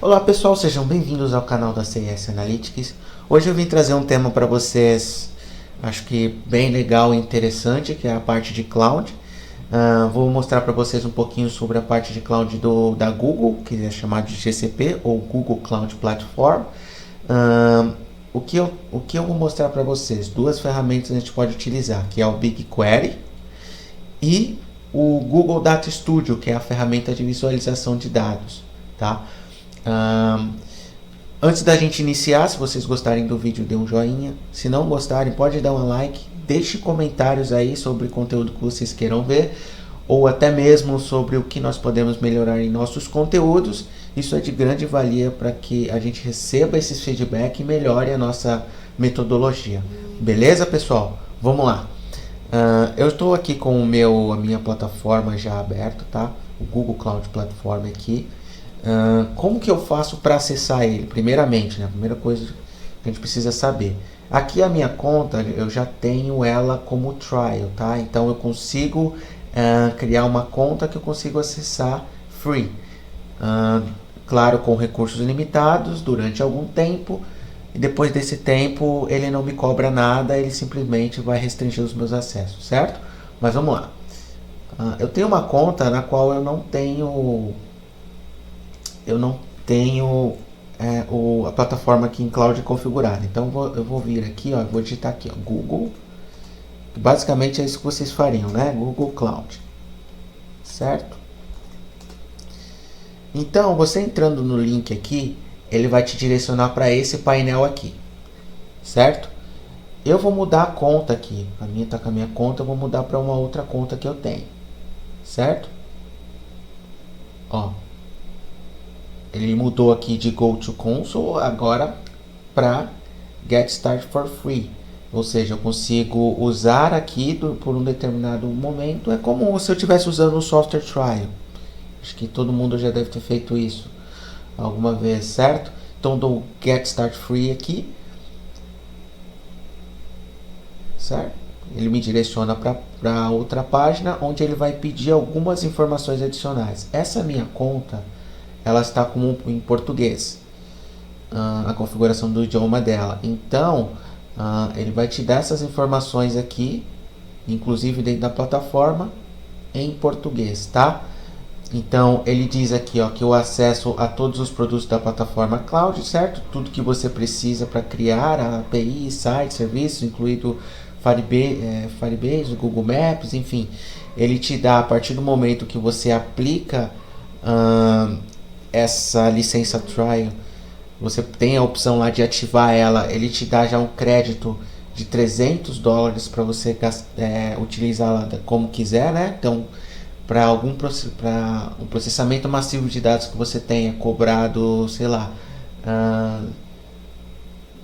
Olá pessoal, sejam bem-vindos ao canal da CS Analytics. Hoje eu vim trazer um tema para vocês, acho que bem legal e interessante, que é a parte de cloud. Vou mostrar para vocês um pouquinho sobre a parte de cloud da Google, que é chamado de GCP ou Google Cloud Platform. O que eu vou mostrar para vocês? Duas ferramentas a gente pode utilizar, que é o BigQuery e o Google Data Studio, que é a ferramenta de visualização de dados, tá? Antes da gente iniciar, se vocês gostarem do vídeo, dê um joinha. Se não gostarem, pode dar um like. Deixe comentários aí sobre o conteúdo que vocês queiram ver, ou até mesmo sobre o que nós podemos melhorar em nossos conteúdos. Isso é de grande valia para que a gente receba esses feedback e melhore a nossa metodologia. Beleza, pessoal? Vamos lá. Eu estou aqui com a minha plataforma já aberta, tá? O Google Cloud Platform aqui. Como que eu faço para acessar ele? Primeiramente, né? A primeira coisa que a gente precisa saber. Aqui a minha conta, eu já tenho ela como trial, tá? Então eu consigo criar uma conta que eu consigo acessar free. Claro, com recursos limitados, durante algum tempo. E depois desse tempo, ele não me cobra nada, ele simplesmente vai restringir os meus acessos, certo? Mas vamos lá. Eu tenho uma conta na qual eu não tenho a plataforma aqui em cloud configurada. Então eu vou vir aqui, ó, vou digitar aqui, ó, Google. Basicamente é isso que vocês fariam, né? Google Cloud, certo? Então você entrando no link aqui, ele vai te direcionar para esse painel aqui, certo? Eu vou mudar a conta aqui. A minha está com a minha conta, eu vou mudar para uma outra conta que eu tenho, certo? Ó. Ele mudou aqui de Go to Console agora para Get Started for Free. Ou seja, eu consigo usar aqui por um determinado momento. É como se eu estivesse usando o software trial. Acho que todo mundo já deve ter feito isso alguma vez, certo? Então dou Get Started Free aqui. Certo? Ele me direciona para outra página onde ele vai pedir algumas informações adicionais. Essa minha conta, ela está como em português, a configuração do idioma dela. Então, ele vai te dar essas informações aqui, inclusive dentro da plataforma, em português, tá? Então, ele diz aqui, ó, que o acesso a todos os produtos da plataforma Cloud, certo? Tudo que você precisa para criar a API, site, serviço, incluído Firebase, Google Maps, enfim. Ele te dá, a partir do momento que você aplica essa licença trial, você tem a opção lá de ativar ela, ele te dá já um crédito de $300 para você utilizá-la como quiser, né? Então, para um processamento massivo de dados que você tenha cobrado, sei lá,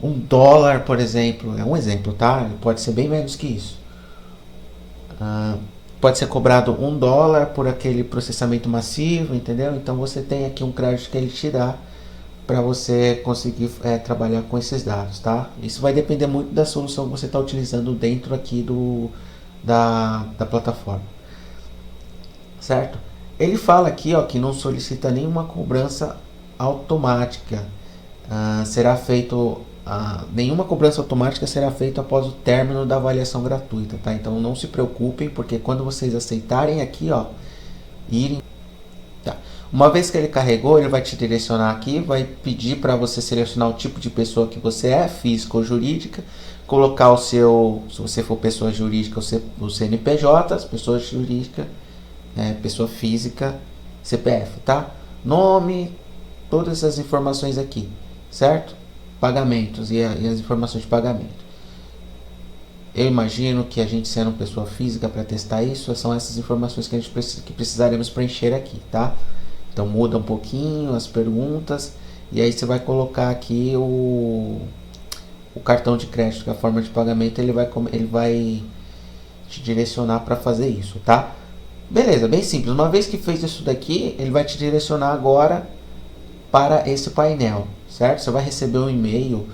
$1, por exemplo, é um exemplo, tá? Pode ser bem menos que isso. Pode ser cobrado $1 por aquele processamento massivo, entendeu? Então você tem aqui um crédito que ele te dá para você conseguir trabalhar com esses dados, tá? Isso vai depender muito da solução que você está utilizando dentro aqui da plataforma, certo? Ele fala aqui, ó, que não solicita nenhuma cobrança automática. Nenhuma cobrança automática será feita após o término da avaliação gratuita, tá? Então não se preocupem, porque quando vocês aceitarem aqui, ó, tá. Uma vez que ele carregou, ele vai te direcionar aqui, vai pedir para você selecionar o tipo de pessoa que você é, física ou jurídica, colocar o seu, se você for pessoa jurídica, o CNPJ, pessoa jurídica, pessoa física, CPF, tá? Nome, todas essas informações aqui, certo? Pagamentos e as informações de pagamento. Eu imagino que a gente, sendo pessoa física, para testar isso, são essas informações que precisaremos preencher aqui, tá? Então muda um pouquinho as perguntas e aí você vai colocar aqui o cartão de crédito, que é a forma de pagamento, ele vai te direcionar para fazer isso, tá? Beleza, bem simples. Uma vez que fez isso daqui, ele vai te direcionar agora para esse painel, certo? Você vai receber um e-mail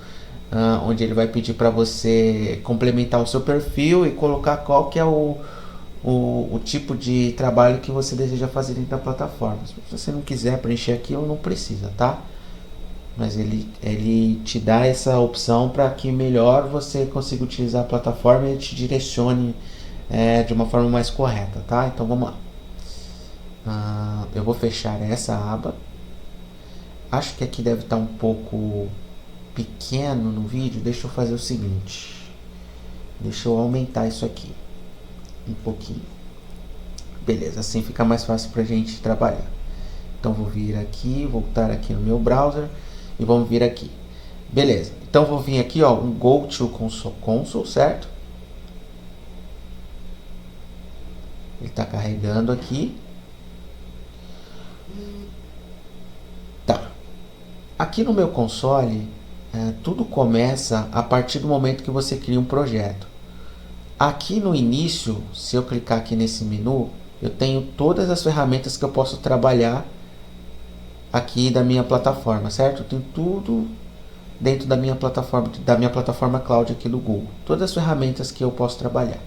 onde ele vai pedir para você complementar o seu perfil e colocar qual que é o tipo de trabalho que você deseja fazer dentro da plataforma. Se você não quiser preencher aqui, não precisa, tá? mas ele te dá essa opção para que melhor você consiga utilizar a plataforma e te direcione de uma forma mais correta, tá? Então vamos lá. Eu vou fechar essa aba. Acho que aqui deve estar um pouco pequeno no vídeo. Deixa eu fazer o seguinte. Deixa eu aumentar isso aqui um pouquinho. Beleza, assim fica mais fácil para a gente trabalhar. Então vou vir aqui, voltar aqui no meu browser e vamos vir aqui. Beleza, então vou vir aqui, ó, um Go to Console, certo? Ele está carregando aqui. Tá. Aqui no meu console, tudo começa a partir do momento que você cria um projeto. Aqui no início, se eu clicar aqui nesse menu, eu tenho todas as ferramentas que eu posso trabalhar aqui da minha plataforma, certo? Eu tenho tudo dentro da minha plataforma cloud aqui do Google. Todas as ferramentas que eu posso trabalhar,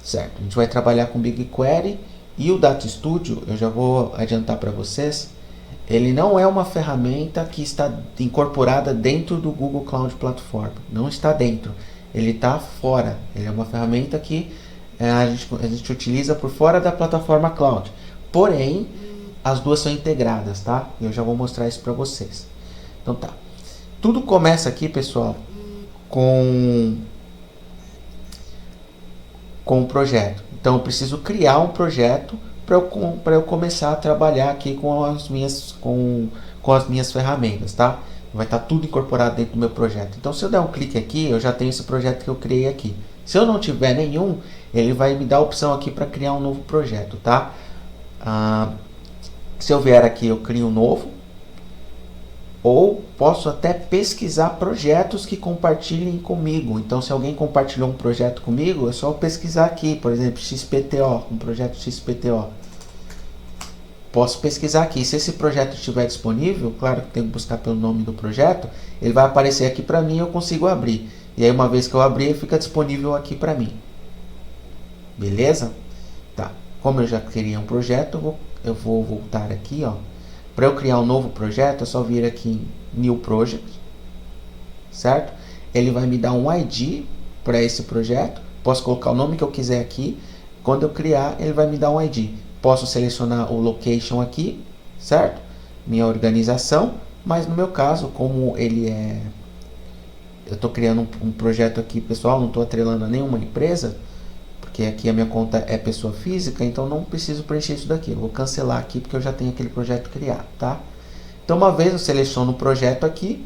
certo? A gente vai trabalhar com BigQuery e o Data Studio, eu já vou adiantar para vocês, ele não é uma ferramenta que está incorporada dentro do Google Cloud Platform. Não está dentro. Ele está fora. Ele é uma ferramenta que a gente utiliza por fora da plataforma cloud. Porém, as duas são integradas, tá? Eu já vou mostrar isso para vocês. Então tá. Tudo começa aqui, pessoal, com o projeto. Então eu preciso criar um projeto para eu começar a trabalhar aqui com as minhas ferramentas, tá? Vai estar tudo incorporado dentro do meu projeto. Então se eu der um clique aqui, eu já tenho esse projeto que eu criei aqui. Se eu não tiver nenhum, ele vai me dar a opção aqui para criar um novo projeto, tá? Se eu vier aqui, eu crio um novo. Ou posso até pesquisar projetos que compartilhem comigo. Então se alguém compartilhou um projeto comigo, é só eu pesquisar aqui, por exemplo, XPTO, um projeto XPTO. Posso pesquisar aqui. Se esse projeto estiver disponível, claro que tenho que buscar pelo nome do projeto, ele vai aparecer aqui para mim e eu consigo abrir. E aí uma vez que eu abrir, ele fica disponível aqui para mim. Beleza? Tá. Como eu já criei um projeto, eu vou voltar aqui, ó. Para eu criar um novo projeto, é só vir aqui em New Project, certo? Ele vai me dar um ID para esse projeto. Posso colocar o nome que eu quiser aqui. Quando eu criar, ele vai me dar um ID. Posso selecionar o location aqui, certo? Minha organização, mas no meu caso, como ele é... Eu estou criando um projeto aqui, pessoal, não estou atrelando a nenhuma empresa, porque aqui a minha conta é pessoa física, então não preciso preencher isso daqui. Eu vou cancelar aqui porque eu já tenho aquele projeto criado, tá? Então uma vez eu seleciono o projeto aqui,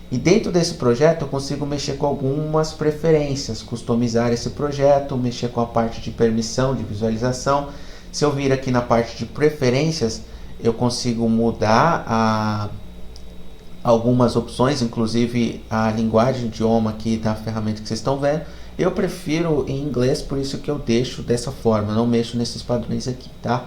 e dentro desse projeto eu consigo mexer com algumas preferências, customizar esse projeto, mexer com a parte de permissão, de visualização. Se eu vir aqui na parte de preferências, eu consigo mudar algumas opções, inclusive a linguagem, o idioma aqui da ferramenta que vocês estão vendo. Eu prefiro em inglês, por isso que eu deixo dessa forma, não mexo nesses padrões aqui, tá?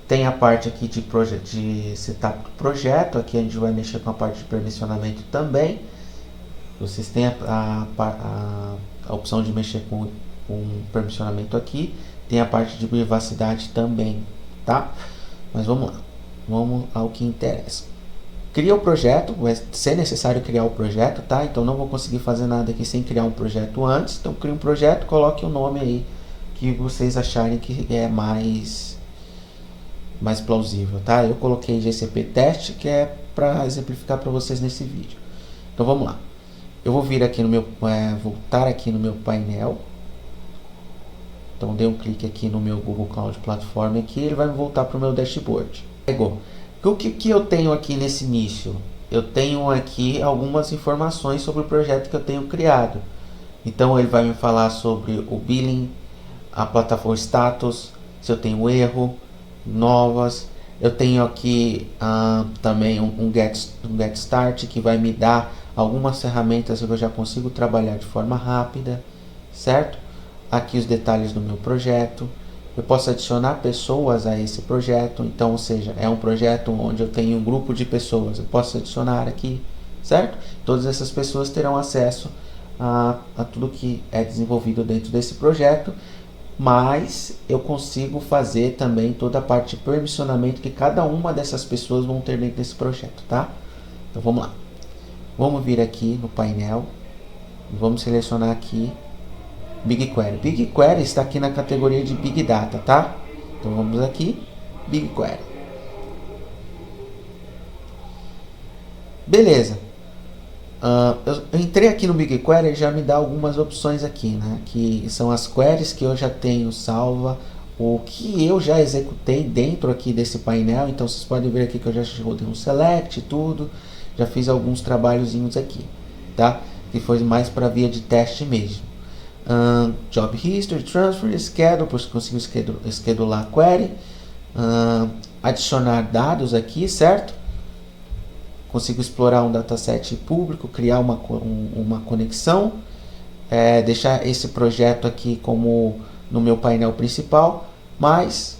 Tem a parte aqui de setup do projeto, aqui a gente vai mexer com a parte de permissionamento também. Vocês têm a opção de mexer com permissionamento aqui, tem a parte de privacidade também, tá? Mas vamos lá, vamos ao que interessa. Cria o projeto, vai ser necessário criar o projeto, tá? Então não vou conseguir fazer nada aqui sem criar um projeto antes. Então crie um projeto, coloque o nome aí que vocês acharem que é mais plausível, tá? Eu coloquei GCP Teste, que é para exemplificar para vocês nesse vídeo. Então vamos lá. Eu vou vir aqui no meu, voltar aqui no meu painel. Então dei um clique aqui no meu Google Cloud Platform aqui, ele vai me voltar para o meu dashboard. Pegou. O que eu tenho aqui nesse início? Eu tenho aqui algumas informações sobre o projeto que eu tenho criado. Então ele vai me falar sobre o billing, a plataforma status, se eu tenho erro, novas. Eu tenho aqui também um get start, que vai me dar algumas ferramentas que eu já consigo trabalhar de forma rápida, certo? Aqui os detalhes do meu projeto. Eu posso adicionar pessoas a esse projeto, então, ou seja, é um projeto onde eu tenho um grupo de pessoas, eu posso adicionar aqui, certo? Todas essas pessoas terão acesso a tudo que é desenvolvido dentro desse projeto. mas eu consigo fazer também toda a parte de permissionamento que cada uma dessas pessoas vão ter dentro desse projeto, tá? Então vamos lá. Vamos vir aqui no painel e vamos selecionar aqui BigQuery. BigQuery está aqui na categoria de Big Data, tá? Então vamos aqui, BigQuery. Beleza. Eu entrei aqui no BigQuery e já me dá algumas opções aqui, né? Que são as queries que eu já tenho salva, o que eu já executei dentro aqui desse painel. Então vocês podem ver aqui que eu já rodei um select, tudo. Já fiz alguns trabalhozinhos aqui, tá? Que foi mais para via de teste mesmo. Job History, Transfer, Schedule, por consigo schedular a query. Adicionar dados aqui, certo? Consigo explorar um dataset público, criar uma conexão, deixar esse projeto aqui como no meu painel principal, mas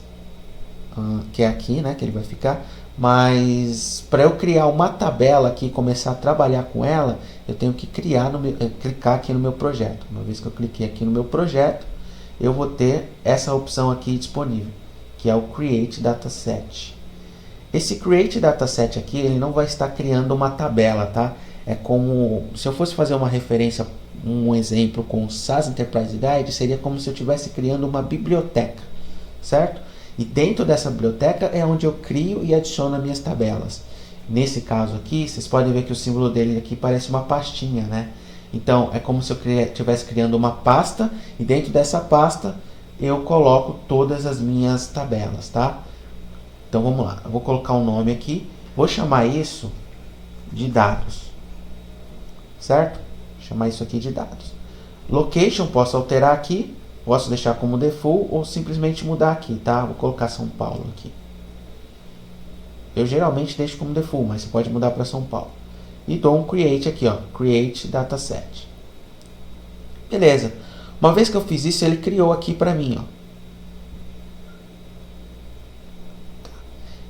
que é aqui, né, que ele vai ficar. Mas para eu criar uma tabela aqui e começar a trabalhar com ela, eu tenho que clicar aqui no meu projeto. Uma vez que eu cliquei aqui no meu projeto, eu vou ter essa opção aqui disponível, que é o Create Dataset. Esse Create Dataset aqui, ele não vai estar criando uma tabela, tá? É como, se eu fosse fazer uma referência, um exemplo com o SAS Enterprise Guide, seria como se eu estivesse criando uma biblioteca, certo? E dentro dessa biblioteca é onde eu crio e adiciono as minhas tabelas. Nesse caso aqui, vocês podem ver que o símbolo dele aqui parece uma pastinha, né? Então, é como se eu estivesse criando uma pasta, e dentro dessa pasta eu coloco todas as minhas tabelas, tá? Então vamos lá, eu vou colocar um nome aqui, vou chamar isso de dados, certo? Vou chamar isso aqui de dados. Location posso alterar aqui, posso deixar como default ou simplesmente mudar aqui, tá? Vou colocar São Paulo aqui. Eu geralmente deixo como default, mas você pode mudar para São Paulo. E dou um create aqui, ó, create dataset. Beleza. Uma vez que eu fiz isso, ele criou aqui para mim, ó.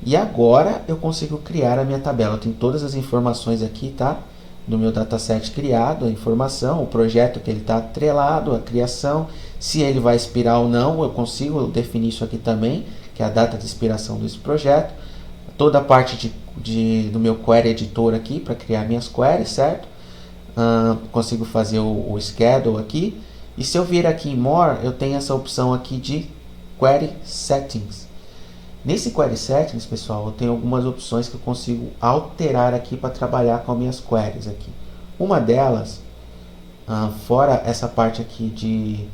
E agora eu consigo criar a minha tabela. Eu tenho todas as informações aqui, tá? Do meu dataset criado, a informação, o projeto que ele está atrelado, a criação, se ele vai expirar ou não, eu consigo definir isso aqui também, que é a data de expiração desse projeto. Toda a parte do meu query editor aqui, para criar minhas queries, certo? Consigo fazer o schedule aqui. E se eu vir aqui em More, eu tenho essa opção aqui de Query Settings. Nesse Query Settings, pessoal, eu tenho algumas opções que eu consigo alterar aqui para trabalhar com as minhas queries aqui. Uma delas, fora essa parte aqui de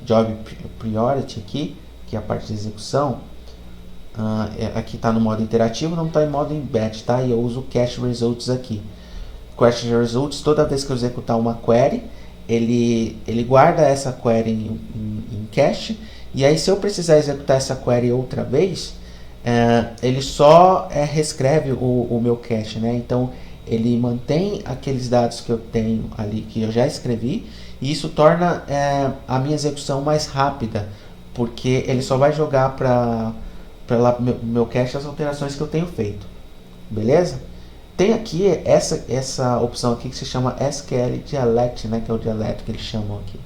Job Priority aqui, que é a parte de execução, aqui está no modo interativo, não está em modo embed, tá? E eu uso o Cache Results aqui. Cache Results, toda vez que eu executar uma query, ele guarda essa query em cache, e aí se eu precisar executar essa query outra vez, ele só reescreve o meu cache, né? Então ele mantém aqueles dados que eu tenho ali, que eu já escrevi, e isso torna a minha execução mais rápida, porque ele só vai jogar para meu cache as alterações que eu tenho feito. Beleza? Tem aqui essa opção aqui que se chama SQL Dialect, né? Que é o dialeto que eles chamam aqui.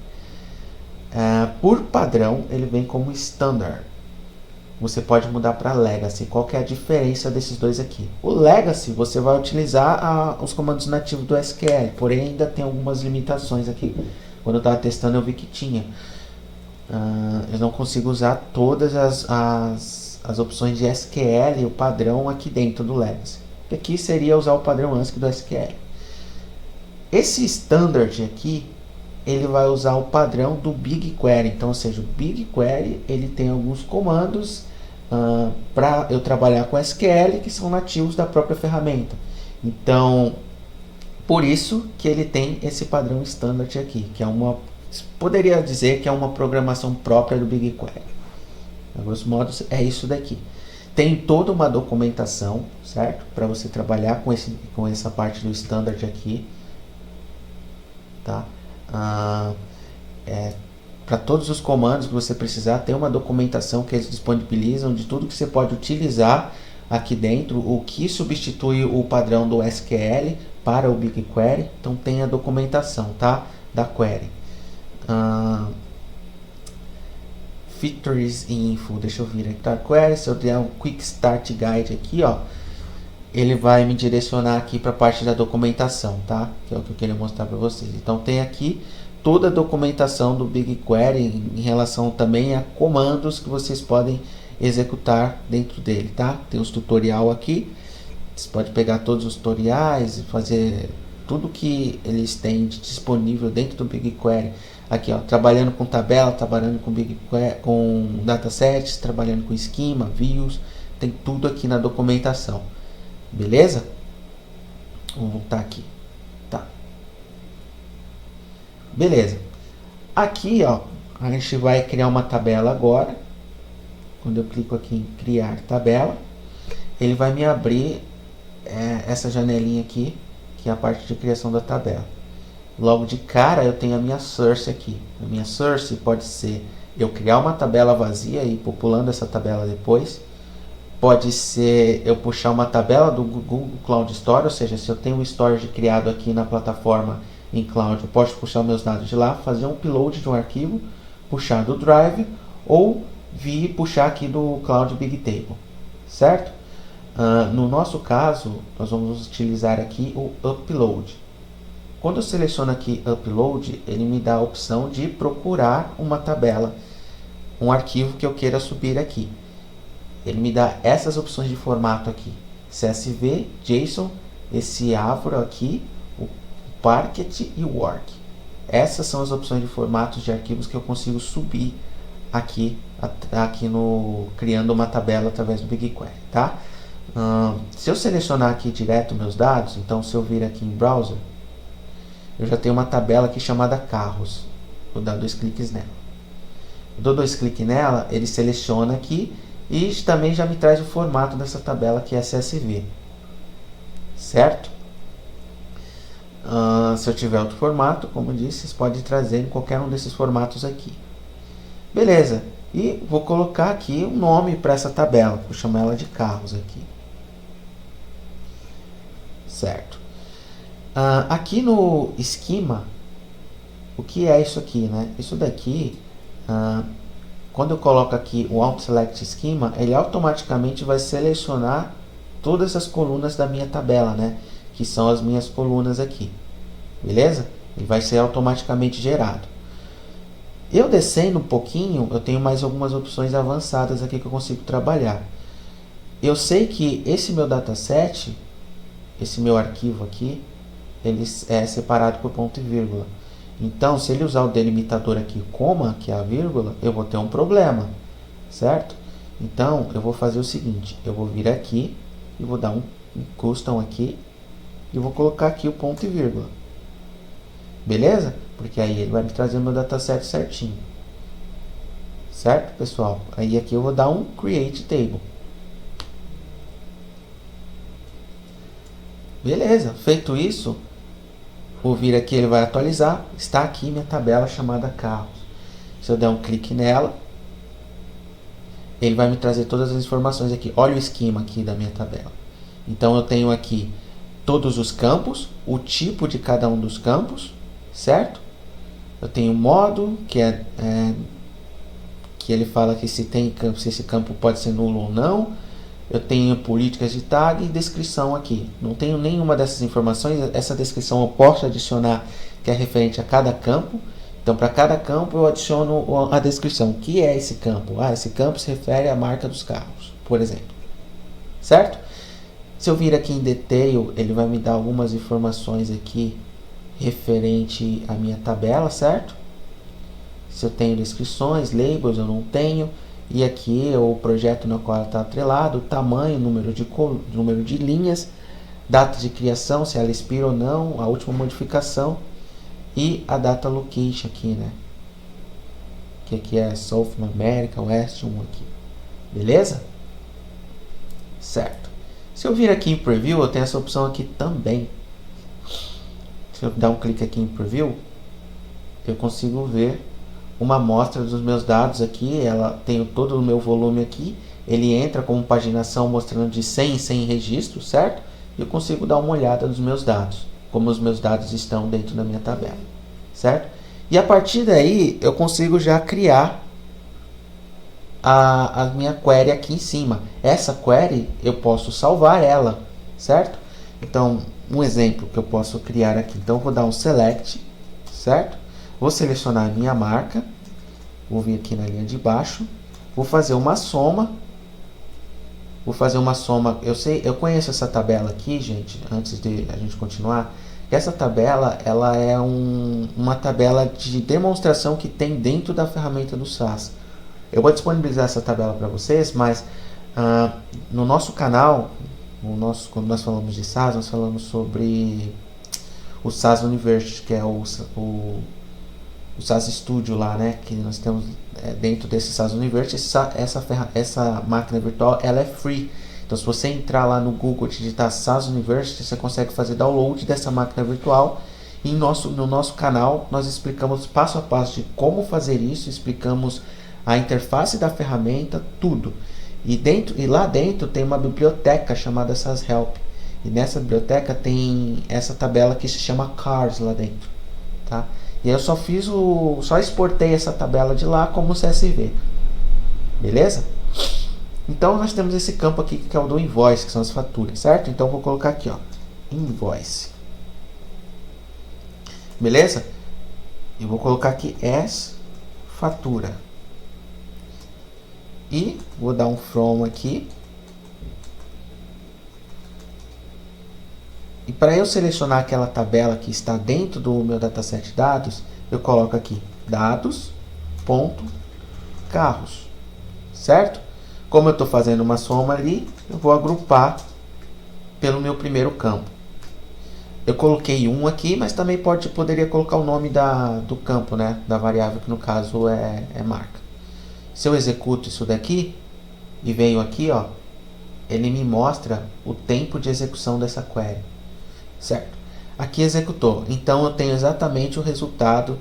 Por padrão, ele vem como Standard. Você pode mudar para Legacy. Qual que é a diferença desses dois aqui? O Legacy, você vai utilizar os comandos nativos do SQL, porém ainda tem algumas limitações aqui. Quando eu estava testando, eu vi que tinha. Eu não consigo usar todas as opções de SQL, o padrão aqui dentro do Legacy. Aqui seria usar o padrão ANSI do SQL. Esse Standard aqui, ele vai usar o padrão do BigQuery. Então, ou seja, o BigQuery ele tem alguns comandos para eu trabalhar com SQL que são nativos da própria ferramenta. Então, por isso que ele tem esse padrão Standard aqui, que é poderia dizer que é uma programação própria do BigQuery. A grosso modo, é isso daqui. Tem toda uma documentação, certo? Para você trabalhar com essa parte do Standard aqui, tá? Para todos os comandos que você precisar, tem uma documentação que eles disponibilizam de tudo que você pode utilizar aqui dentro, o que substitui o padrão do SQL para o BigQuery. Então tem a documentação, tá? Da query. Features Info. Deixa eu vir aqui para Query. Se eu der um Quick Start Guide aqui, ó, ele vai me direcionar aqui para a parte da documentação, tá? Que é o que eu queria mostrar para vocês. Então tem aqui toda a documentação do BigQuery em relação também a comandos que vocês podem executar dentro dele, tá? Tem os tutorial aqui. Você pode pegar todos os tutoriais e fazer tudo que eles têm disponível dentro do BigQuery. Aqui, ó, trabalhando com tabela, trabalhando com BigQuery, com datasets, trabalhando com esquema, views, tem tudo aqui na documentação. Beleza? Vamos voltar aqui. Tá. Beleza. Aqui, ó, a gente vai criar uma tabela agora. Quando eu clico aqui em criar tabela, ele vai me abrir essa janelinha aqui, que é a parte de criação da tabela. Logo de cara eu tenho a minha source aqui. A minha source pode ser eu criar uma tabela vazia e ir populando essa tabela depois. Pode ser eu puxar uma tabela do Google Cloud Storage, ou seja, se eu tenho um storage criado aqui na plataforma em cloud, eu posso puxar meus dados de lá, fazer um upload de um arquivo, puxar do Drive ou vir puxar aqui do Cloud Bigtable, certo? No nosso caso, nós vamos utilizar aqui o Upload. Quando eu seleciono aqui Upload, ele me dá a opção de procurar uma tabela, um arquivo que eu queira subir aqui. Ele me dá essas opções de formato aqui: CSV, JSON, esse Avro aqui, o Parquet e o Work. Essas são as opções de formatos de arquivos que eu consigo subir aqui no criando uma tabela através do BigQuery, tá? Se eu selecionar aqui direto meus dados, então se eu vir aqui em Browser, eu já tenho uma tabela aqui chamada Carros. Vou dar 2 cliques nela. Eu dou 2 cliques nela, ele seleciona aqui e também já me traz o formato dessa tabela, que é CSV, certo? Se eu tiver outro formato, como eu disse, vocês podem trazer em qualquer um desses formatos aqui. Beleza, e vou colocar aqui um nome para essa tabela, vou chamar ela de Carros aqui, certo? Aqui no esquema, o que é isso aqui, né? Isso daqui, quando eu coloco aqui o Alt Select Schema, ele automaticamente vai selecionar todas as colunas da minha tabela, né? Que são as minhas colunas aqui, beleza? Ele vai ser automaticamente gerado. Eu descendo um pouquinho, eu tenho mais algumas opções avançadas aqui que eu consigo trabalhar. Eu sei que esse meu dataset, esse meu arquivo aqui, ele é separado por ponto e vírgula. Então, se ele usar o delimitador aqui, coma, que é a vírgula, eu vou ter um problema, certo? Então, eu vou fazer o seguinte, eu vou vir aqui e vou dar um custom aqui e vou colocar aqui o ponto e vírgula. Beleza? Porque aí ele vai me trazer o meu dataset certinho. Certo, pessoal? Aí aqui eu vou dar um Create Table. Beleza, feito isso, vou vir aqui, ele vai atualizar. Está aqui minha tabela chamada Carros. Se eu der um clique nela, ele vai me trazer todas as informações aqui. Olha o esquema aqui da minha tabela. Então eu tenho aqui todos os campos, o tipo de cada um dos campos, certo? Eu tenho modo, que que ele fala que se tem campo, se esse campo pode ser nulo ou não. Eu tenho políticas de tag e descrição aqui. Não tenho nenhuma dessas informações. Essa descrição eu posso adicionar, que é referente a cada campo. Então, para cada campo eu adiciono a descrição. O que é esse campo? Esse campo se refere à marca dos carros, por exemplo. Certo? Se eu vir aqui em Detail, ele vai me dar algumas informações aqui referente à minha tabela, certo? Se eu tenho descrições, labels, eu não tenho. E aqui é o projeto no qual ela está atrelado, o tamanho, número de linhas, data de criação, se ela expira ou não, a última modificação e a data location aqui, né? Que aqui é South America, West 1 aqui. Beleza? Certo. Se eu vir aqui em Preview, eu tenho essa opção aqui também. Se eu dar um clique aqui em Preview, eu consigo ver uma amostra dos meus dados aqui. Ela tem todo o meu volume aqui. Ele entra como paginação mostrando de 100 em 100 registros, certo? E eu consigo dar uma olhada nos meus dados, como os meus dados estão dentro da minha tabela, certo? E a partir daí eu consigo já criar a minha query aqui em cima. Essa query eu posso salvar ela, certo? Então, um exemplo que eu posso criar aqui. Então, eu vou dar um select, certo? Vou selecionar a minha marca, vou vir aqui na linha de baixo, vou fazer uma soma. Eu conheço essa tabela aqui, gente, antes de a gente continuar. Essa tabela, ela é uma tabela de demonstração que tem dentro da ferramenta do SAS. Eu vou disponibilizar essa tabela para vocês, mas no nosso canal, quando nós falamos de SAS, nós falamos sobre o SAS University, que é o SAS Studio lá, né? Que nós temos dentro desse SAS University. Essa máquina virtual, ela é free. Então, se você entrar lá no Google e digitar SAS University, você consegue fazer download dessa máquina virtual. E no nosso canal, nós explicamos passo a passo de como fazer isso, explicamos a interface da ferramenta, tudo. E lá dentro tem uma biblioteca chamada SAS Help. E nessa biblioteca tem essa tabela que se chama Cars lá dentro, tá? E eu só exportei essa tabela de lá como CSV. Beleza? Então nós temos esse campo aqui que é o do invoice, que são as faturas, certo? Então eu vou colocar aqui, ó, invoice. Beleza? Eu vou colocar aqui as fatura. E vou dar um from aqui. E para eu selecionar aquela tabela que está dentro do meu dataset de dados, eu coloco aqui dados.carros, certo? Como eu estou fazendo uma soma ali, eu vou agrupar pelo meu primeiro campo. Eu coloquei um aqui, mas também poderia colocar o nome do campo, né? Da variável, que no caso é marca. Se eu executo isso daqui e venho aqui, ó, ele me mostra o tempo de execução dessa query. Certo? Aqui executou. Então eu tenho exatamente o resultado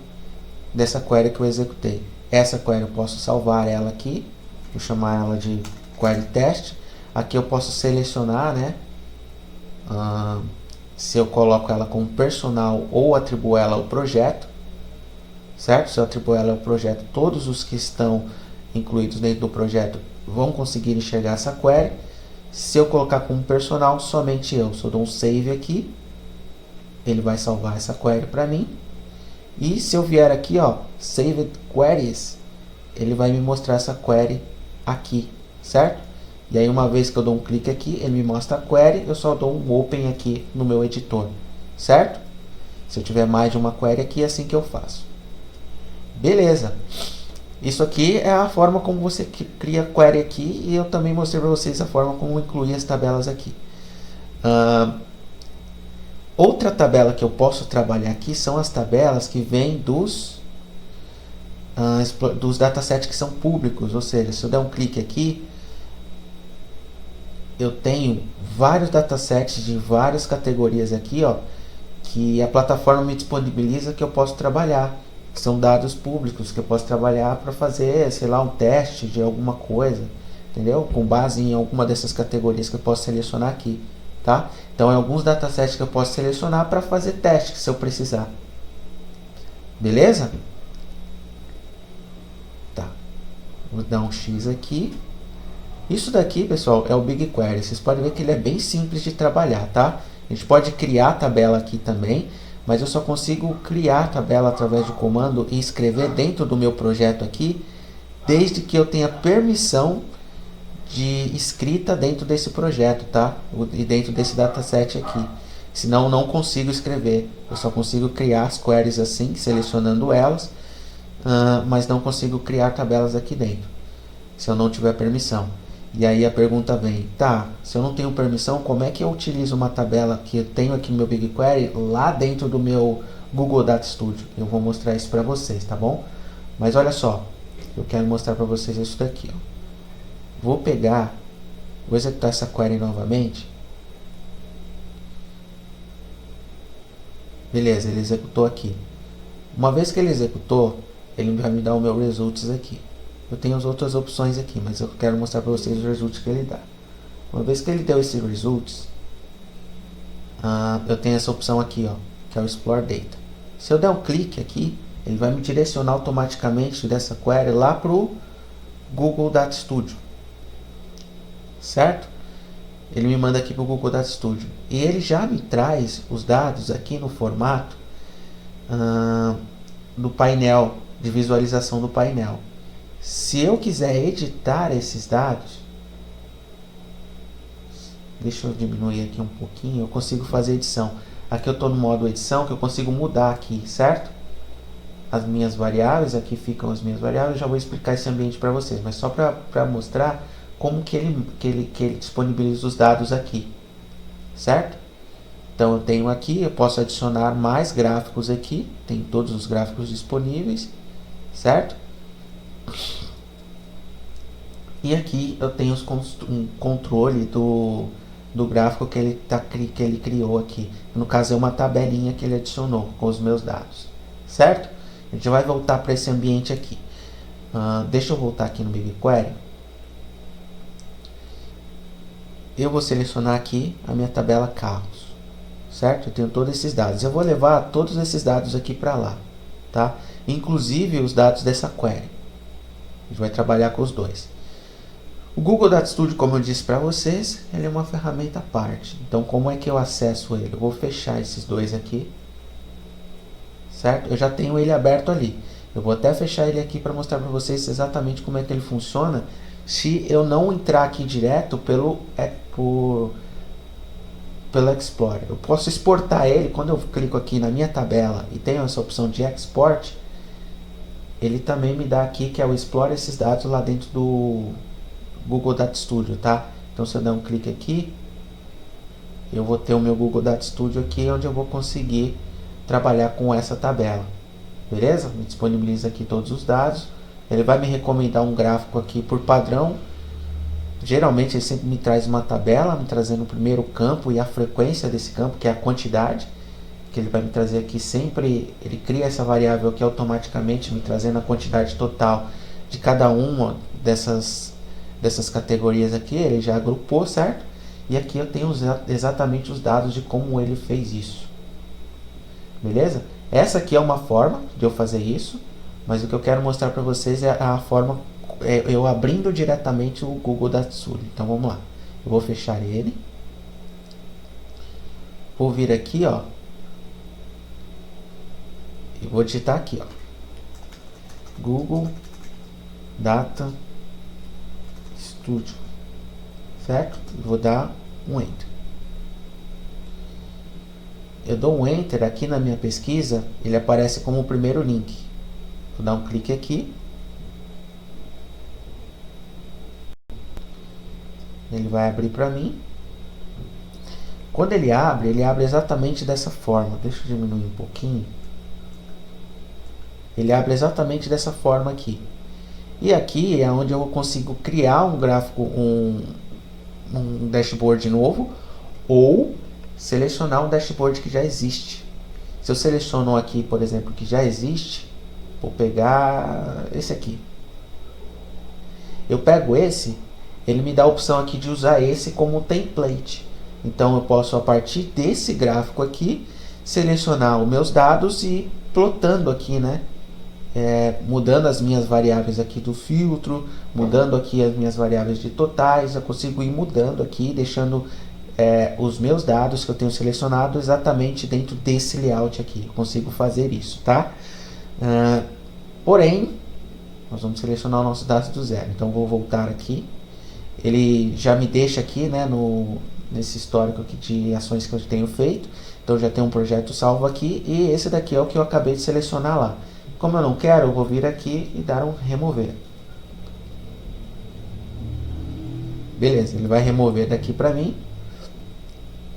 dessa query que eu executei. Essa query eu posso salvar ela aqui. Vou chamar ela de query test. Aqui eu posso selecionar, né? Se eu coloco ela como personal ou atribuo ela ao projeto. Certo? Se eu atribuo ela ao projeto, todos os que estão incluídos dentro do projeto vão conseguir enxergar essa query. Se eu colocar como personal, somente eu. Se eu dou um save aqui, ele vai salvar essa query para mim. E se eu vier aqui, ó, Saved Queries, ele vai me mostrar essa query aqui, certo? E aí uma vez que eu dou um clique aqui, ele me mostra a query, eu só dou um Open aqui no meu editor, certo? Se eu tiver mais de uma query aqui, é assim que eu faço. Beleza. Isso aqui é a forma como você cria query aqui, e eu também mostrei para vocês a forma como incluir as tabelas aqui. Outra tabela que eu posso trabalhar aqui são as tabelas que vêm dos datasets que são públicos, ou seja, se eu der um clique aqui, eu tenho vários datasets de várias categorias aqui, ó, que a plataforma me disponibiliza que eu posso trabalhar. São dados públicos que eu posso trabalhar para fazer, sei lá, um teste de alguma coisa, entendeu? Com base em alguma dessas categorias que eu posso selecionar aqui. Tá? Então, é alguns datasets que eu posso selecionar para fazer teste, se eu precisar. Beleza? Tá. Vou dar um X aqui. Isso daqui, pessoal, é o BigQuery. Vocês podem ver que ele é bem simples de trabalhar, tá? A gente pode criar a tabela aqui também, mas eu só consigo criar a tabela através do comando e escrever dentro do meu projeto aqui, desde que eu tenha permissão de escrita dentro desse projeto, tá? E dentro desse dataset aqui. Senão eu não consigo escrever. Eu só consigo criar as queries assim, selecionando elas, mas não consigo criar tabelas aqui dentro, se eu não tiver permissão. E aí a pergunta vem, tá, se eu não tenho permissão, como é que eu utilizo uma tabela que eu tenho aqui no meu BigQuery lá dentro do meu Google Data Studio? Eu vou mostrar isso para vocês, tá bom? Mas olha só, eu quero mostrar para vocês isso daqui, ó. Vou executar essa query novamente. Beleza, ele executou aqui. Uma vez que ele executou, ele vai me dar o meu results aqui. Eu tenho as outras opções aqui, mas eu quero mostrar para vocês os results que ele dá. Uma vez que ele deu esse results, eu tenho essa opção aqui, ó, que é o Explore Data. Se eu der um clique aqui, ele vai me direcionar automaticamente dessa query lá pro Google Data Studio, certo? Ele me manda aqui para o Google Data Studio e ele já me traz os dados aqui no formato do painel, de visualização do painel. Se eu quiser editar esses dados, deixa eu diminuir aqui um pouquinho, eu consigo fazer edição. Aqui eu estou no modo edição, que eu consigo mudar aqui, certo? As minhas variáveis, aqui ficam as minhas variáveis, eu já vou explicar esse ambiente para vocês, mas só para mostrar como que ele disponibiliza os dados aqui, certo? Então eu tenho aqui, eu posso adicionar mais gráficos aqui, tem todos os gráficos disponíveis, certo? E aqui eu tenho um controle do gráfico que ele criou aqui. No caso é uma tabelinha que ele adicionou com os meus dados, certo? A gente vai voltar para esse ambiente aqui. Deixa eu voltar aqui no BigQuery. Eu vou selecionar aqui a minha tabela carros, certo? Eu tenho todos esses dados. Eu vou levar todos esses dados aqui para lá, tá? Inclusive os dados dessa query. A gente vai trabalhar com os dois. O Google Data Studio, como eu disse para vocês, ele é uma ferramenta à parte. Então, como é que eu acesso ele? Eu vou fechar esses dois aqui, certo? Eu já tenho ele aberto ali. Eu vou até fechar ele aqui para mostrar para vocês exatamente como é que ele funciona. Se eu não entrar aqui direto pelo Explorer, eu posso exportar ele. Quando eu clico aqui na minha tabela e tenho essa opção de Export, ele também me dá aqui que é o Explorer esses dados lá dentro do Google Data Studio, tá? Então se eu der um clique aqui, eu vou ter o meu Google Data Studio aqui, onde eu vou conseguir trabalhar com essa tabela, beleza? Me disponibiliza aqui todos os dados. Ele vai me recomendar um gráfico aqui por padrão. Geralmente ele sempre me traz uma tabela, me trazendo o primeiro campo e a frequência desse campo, que é a quantidade, que ele vai me trazer aqui sempre. Ele cria essa variável aqui automaticamente, me trazendo a quantidade total de cada uma dessas categorias aqui. Ele já agrupou, certo? E aqui eu tenho exatamente os dados de como ele fez isso, beleza? Essa aqui é uma forma de eu fazer isso, mas o que eu quero mostrar para vocês é a forma eu abrindo diretamente o Google Data Studio. Então vamos lá, eu vou fechar ele, vou vir aqui, ó, e vou digitar aqui, ó, Google Data Studio, certo? Vou dar um Enter. Eu dou um Enter aqui na minha pesquisa, ele aparece como o primeiro link. Vou dar um clique aqui. Ele vai abrir para mim. Quando ele abre exatamente dessa forma. Deixa eu diminuir um pouquinho. Ele abre exatamente dessa forma aqui. E aqui é onde eu consigo criar um gráfico, um dashboard novo, ou selecionar um dashboard que já existe. Se eu seleciono aqui, por exemplo, que já existe, vou pegar esse aqui. Eu pego esse, ele me dá a opção aqui de usar esse como template. Então eu posso, a partir desse gráfico aqui, selecionar os meus dados e ir plotando aqui, né? Mudando as minhas variáveis aqui do filtro, mudando aqui as minhas variáveis de totais. Eu consigo ir mudando aqui, deixando os meus dados que eu tenho selecionado exatamente dentro desse layout aqui. Eu consigo fazer isso, tá? Porém, nós vamos selecionar os nossos dados do zero. Então vou voltar aqui. Ele já me deixa aqui, né, nesse histórico aqui de ações que eu tenho feito. Então já tem um projeto salvo aqui, e esse daqui é o que eu acabei de selecionar lá. Como eu não quero, eu vou vir aqui e dar um remover. Beleza, ele vai remover daqui para mim.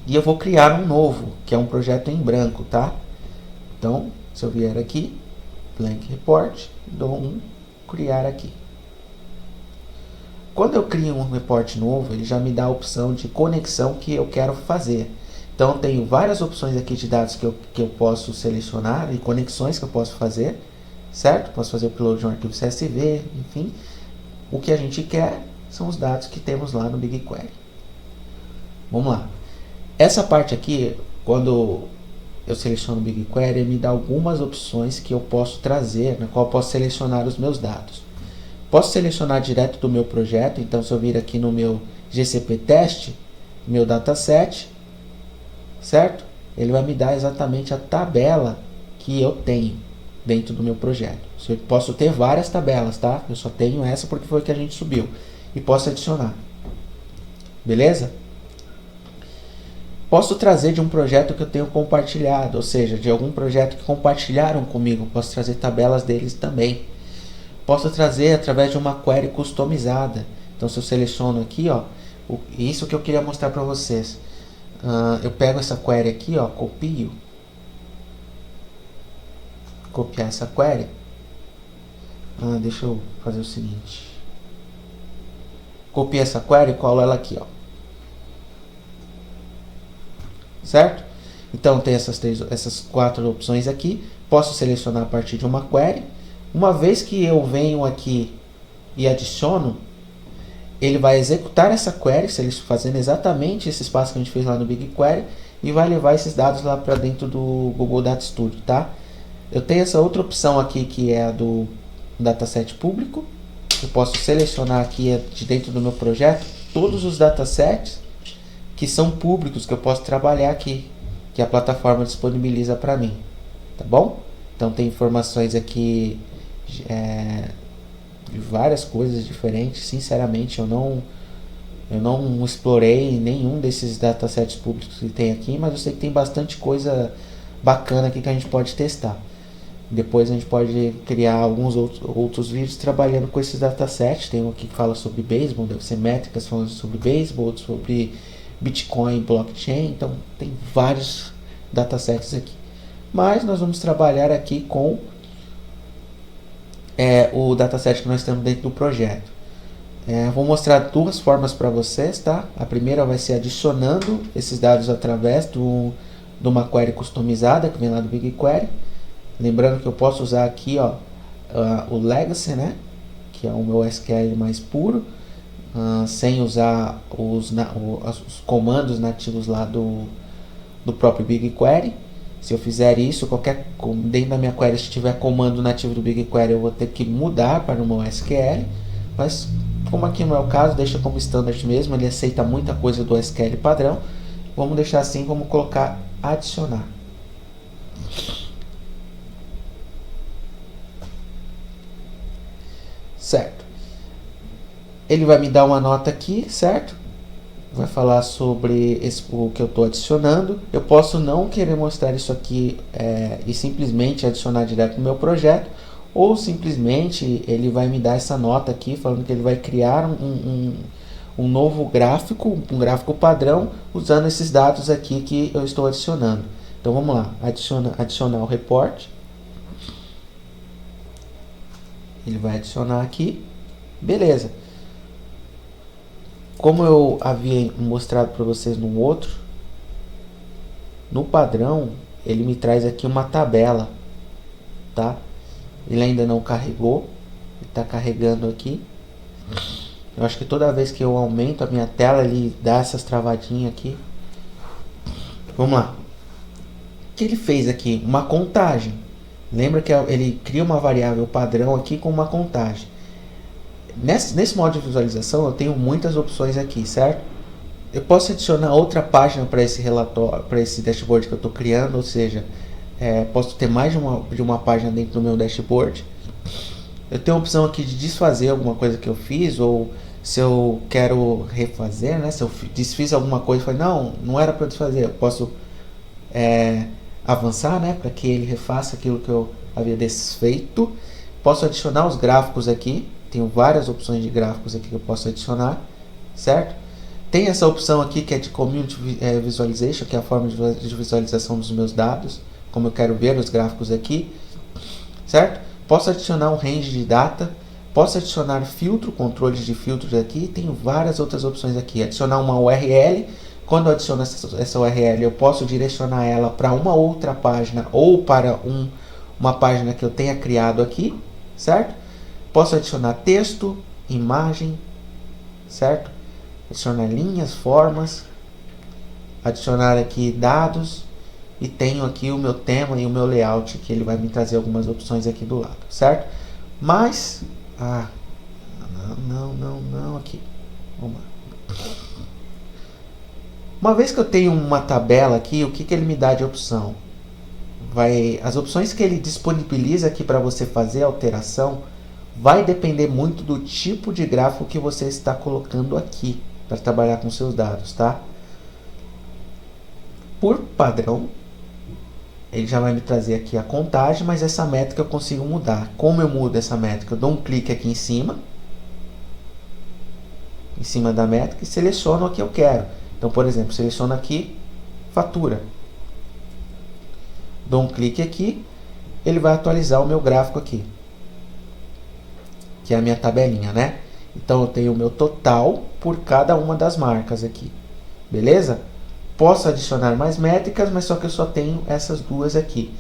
E eu vou criar um novo, que é um projeto em branco, tá? Então, se eu vier aqui, Blank Report, dou um criar aqui. Quando eu crio um report novo, ele já me dá a opção de conexão que eu quero fazer. Então, eu tenho várias opções aqui de dados que eu posso selecionar e conexões que eu posso fazer, certo? Posso fazer o upload de um arquivo CSV, enfim. O que a gente quer são os dados que temos lá no BigQuery. Vamos lá. Essa parte aqui, quando eu seleciono o BigQuery, ele me dá algumas opções que eu posso trazer, na qual eu posso selecionar os meus dados. Posso selecionar direto do meu projeto, então se eu vir aqui no meu GCP teste, meu dataset, certo? Ele vai me dar exatamente a tabela que eu tenho dentro do meu projeto. Eu posso ter várias tabelas, tá? Eu só tenho essa porque foi que a gente subiu. E posso adicionar. Beleza? Posso trazer de um projeto que eu tenho compartilhado, ou seja, de algum projeto que compartilharam comigo. Posso trazer tabelas deles também. Posso trazer através de uma query customizada. Então, se eu seleciono aqui, ó, isso que eu queria mostrar para vocês. Eu pego essa query aqui, ó, copio. Copiar essa query. Deixa eu fazer o seguinte. Copio essa query e colo ela aqui, ó. Certo? Então tem essas 4 opções aqui. Posso selecionar a partir de uma query. Uma vez que eu venho aqui e adiciono, ele vai executar essa query, fazendo exatamente esse espaço que a gente fez lá no BigQuery, e vai levar esses dados lá para dentro do Google Data Studio, tá? Eu tenho essa outra opção aqui que é a do dataset público. Eu posso selecionar aqui de dentro do meu projeto todos os datasets que são públicos que eu posso trabalhar aqui, que a plataforma disponibiliza para mim, tá bom? Então tem informações aqui de várias coisas diferentes. Sinceramente, eu não explorei nenhum desses datasets públicos que tem aqui, mas eu sei que tem bastante coisa bacana aqui que a gente pode testar. Depois a gente pode criar alguns outros vídeos trabalhando com esses datasets. Tem um aqui que fala sobre beisebol, deve ser métricas falando sobre beisebol, sobre Bitcoin, blockchain. Então tem vários datasets aqui. Mas nós vamos trabalhar aqui com o dataset que nós temos dentro do projeto. Vou mostrar 2 formas para vocês, tá? A primeira vai ser adicionando esses dados através de uma query customizada que vem lá do BigQuery. Lembrando que eu posso usar aqui, ó, o Legacy, né? Que é o meu SQL mais puro, sem usar os comandos nativos lá do próprio BigQuery. Se eu fizer isso, dentro da minha query, se tiver comando nativo do BigQuery, eu vou ter que mudar para o meu SQL. Mas como aqui não é o caso, deixa como standard mesmo, ele aceita muita coisa do SQL padrão. Vamos deixar assim, vamos colocar adicionar. Certo. Ele vai me dar uma nota aqui, certo? Vai falar sobre o que eu estou adicionando. Eu posso não querer mostrar isso aqui e simplesmente adicionar direto no meu projeto, ou simplesmente ele vai me dar essa nota aqui falando que ele vai criar um novo gráfico, um gráfico padrão, usando esses dados aqui que eu estou adicionando. Então vamos lá, adicionar o report. Ele vai adicionar aqui, beleza. Como eu havia mostrado para vocês no outro, no padrão, ele me traz aqui uma tabela, tá? Ele ainda não carregou, ele está carregando aqui. Eu acho que toda vez que eu aumento a minha tela, ele dá essas travadinhas aqui. Vamos lá. O que ele fez aqui? Uma contagem. Lembra que ele cria uma variável padrão aqui com uma contagem. Nesse modo de visualização eu tenho muitas opções aqui, certo? Eu posso adicionar outra página para esse relatório, para esse dashboard que eu estou criando, ou seja, posso ter mais de uma página dentro do meu dashboard. Eu tenho a opção aqui de desfazer alguma coisa que eu fiz, ou se eu quero refazer, né? Se eu desfiz alguma coisa e falei, não era para desfazer, eu posso avançar, né? Para que ele refaça aquilo que eu havia desfeito. Posso adicionar os gráficos aqui. Tenho várias opções de gráficos aqui que eu posso adicionar, certo? Tem essa opção aqui que é de Community Visualization, que é a forma de visualização dos meus dados, como eu quero ver os gráficos aqui, certo? Posso adicionar um range de data, posso adicionar filtro, controles de filtros aqui, tenho várias outras opções aqui. Adicionar uma URL, quando eu adiciono essa URL, eu posso direcionar ela para uma outra página ou para uma página que eu tenha criado aqui, certo? Posso adicionar texto, imagem, certo? Adicionar linhas, formas, adicionar aqui dados, e tenho aqui o meu tema e o meu layout, que ele vai me trazer algumas opções aqui do lado, certo? Mas, não, aqui. Vamos lá. Uma vez que eu tenho uma tabela aqui, o que ele me dá de opção? As opções que ele disponibiliza aqui para você fazer a alteração vai depender muito do tipo de gráfico que você está colocando aqui para trabalhar com seus dados, tá? Por padrão, ele já vai me trazer aqui a contagem, mas essa métrica eu consigo mudar. Como eu mudo essa métrica? Eu dou um clique aqui em cima da métrica e seleciono o que eu quero. Então, por exemplo, seleciono aqui fatura. Dou um clique aqui, ele vai atualizar o meu gráfico aqui, que é a minha tabelinha, né? Então eu tenho o meu total por cada uma das marcas aqui, beleza? Posso adicionar mais métricas, mas só que eu só tenho essas duas aqui,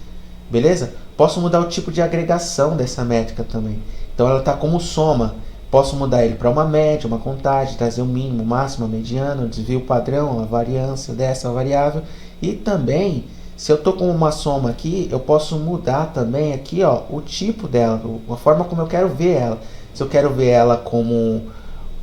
beleza? Posso mudar o tipo de agregação dessa métrica também. Então ela está como soma. Posso mudar ele para uma média, uma contagem, trazer o mínimo, o máximo, a mediana, o desvio padrão, a variância dessa variável. E também, se eu estou com uma soma aqui, eu posso mudar também aqui, ó, o tipo dela, a forma como eu quero ver ela. Se eu quero ver ela como